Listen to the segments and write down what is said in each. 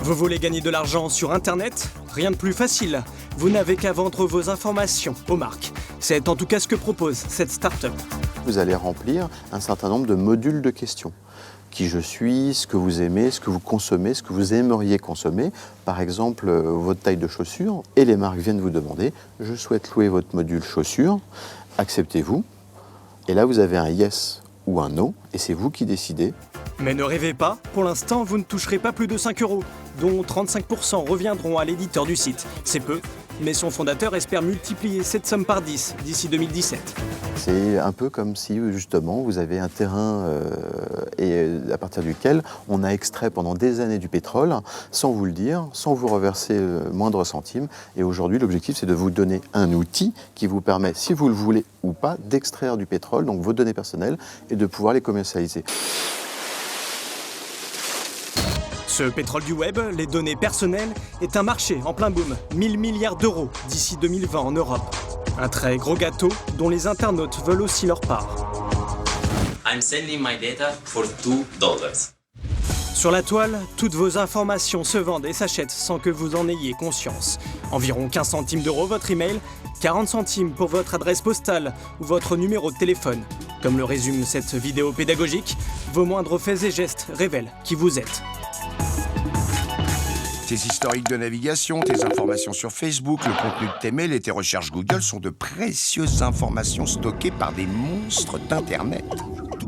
Vous voulez gagner de l'argent sur Internet? Rien de plus facile. Vous n'avez qu'à vendre vos informations aux marques. C'est en tout cas ce que propose cette start-up. Vous allez remplir un certain nombre de modules de questions. Qui je suis, ce que vous aimez, ce que vous consommez, ce que vous aimeriez consommer. Par exemple, votre taille de chaussures. Et les marques viennent vous demander « Je souhaite louer votre module chaussures. Acceptez-vous ?» Et là, vous avez un « yes » ou un « no » et c'est vous qui décidez. Mais ne rêvez pas, pour l'instant, vous ne toucherez pas plus de 5 €, dont 35% reviendront à l'éditeur du site. C'est peu, mais son fondateur espère multiplier cette somme par 10 d'ici 2017. C'est un peu comme si, justement, vous avez un terrain et à partir duquel on a extrait pendant des années du pétrole, sans vous le dire, sans vous reverser le moindre centime. Et aujourd'hui, l'objectif, c'est de vous donner un outil qui vous permet, si vous le voulez ou pas, d'extraire du pétrole, donc vos données personnelles, et de pouvoir les commercialiser. Ce pétrole du web, les données personnelles, est un marché en plein boom. 1000 milliards d'euros d'ici 2020 en Europe. Un très gros gâteau dont les internautes veulent aussi leur part. I'm selling my data for $2. Sur la toile, toutes vos informations se vendent et s'achètent sans que vous en ayez conscience. Environ 15 centimes d'euros votre email, 40 centimes pour votre adresse postale ou votre numéro de téléphone. Comme le résume cette vidéo pédagogique, vos moindres faits et gestes révèlent qui vous êtes. Tes historiques de navigation, tes informations sur Facebook, le contenu de tes mails et tes recherches Google sont de précieuses informations stockées par des monstres d'Internet.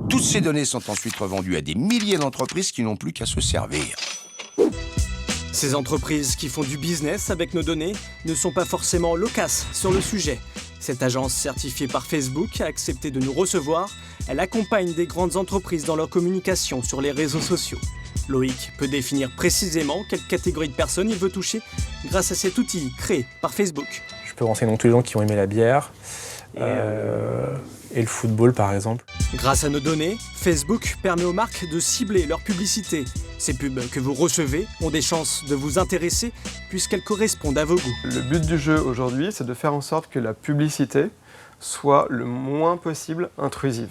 Toutes ces données sont ensuite revendues à des milliers d'entreprises qui n'ont plus qu'à se servir. Ces entreprises qui font du business avec nos données ne sont pas forcément loquaces sur le sujet. Cette agence certifiée par Facebook a accepté de nous recevoir. Elle accompagne des grandes entreprises dans leur communication sur les réseaux sociaux. Loïc peut définir précisément quelle catégorie de personnes il veut toucher grâce à cet outil créé par Facebook. Je peux renseigner donc tous les gens qui ont aimé la bière et le football par exemple. Grâce à nos données, Facebook permet aux marques de cibler leur publicité. Ces pubs que vous recevez ont des chances de vous intéresser puisqu'elles correspondent à vos goûts. Le but du jeu aujourd'hui, c'est de faire en sorte que la publicité soit le moins possible intrusive.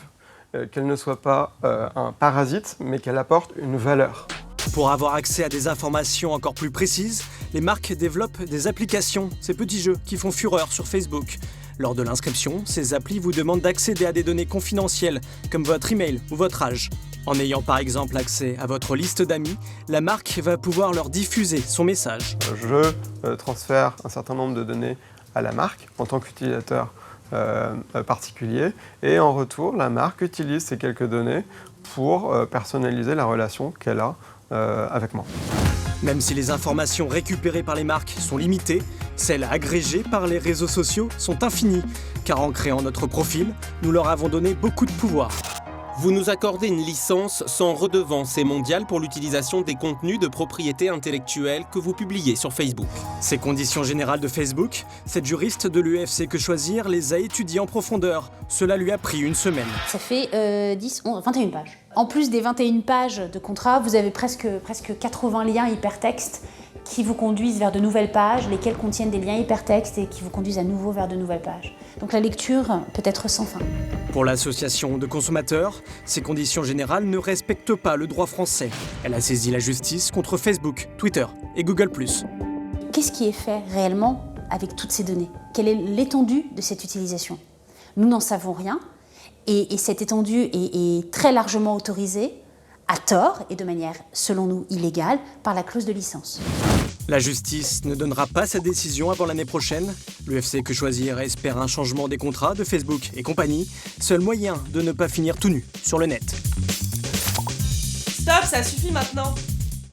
Qu'elle ne soit pas un parasite, mais qu'elle apporte une valeur. Pour avoir accès à des informations encore plus précises, les marques développent des applications, ces petits jeux qui font fureur sur Facebook. Lors de l'inscription, ces applis vous demandent d'accéder à des données confidentielles, comme votre email ou votre âge. En ayant par exemple accès à votre liste d'amis, la marque va pouvoir leur diffuser son message. Je transfère un certain nombre de données à la marque en tant qu'utilisateur particulier et en retour, la marque utilise ces quelques données pour personnaliser la relation qu'elle a avec moi. Même si les informations récupérées par les marques sont limitées, celles agrégées par les réseaux sociaux sont infinies, car en créant notre profil, nous leur avons donné beaucoup de pouvoir. Vous nous accordez une licence sans redevance et mondiale pour l'utilisation des contenus de propriété intellectuelle que vous publiez sur Facebook. Ces conditions générales de Facebook, cette juriste de l'UFC Que Choisir les a étudiées en profondeur. Cela lui a pris une semaine. Ça fait 21 pages. En plus des 21 pages de contrat, vous avez presque 80 liens hypertextes qui vous conduisent vers de nouvelles pages, lesquelles contiennent des liens hypertextes et qui vous conduisent à nouveau vers de nouvelles pages. Donc la lecture peut être sans fin. Pour l'association de consommateurs, ces conditions générales ne respectent pas le droit français. Elle a saisi la justice contre Facebook, Twitter et Google+. Qu'est-ce qui est fait réellement avec toutes ces données? Quelle est l'étendue de cette utilisation? Nous n'en savons rien et cette étendue est très largement autorisée, à tort et de manière, selon nous, illégale, par la clause de licence. La justice ne donnera pas sa décision avant l'année prochaine. L'UFC Que Choisir espère un changement des contrats de Facebook et compagnie. Seul moyen de ne pas finir tout nu sur le net. Stop, ça suffit maintenant!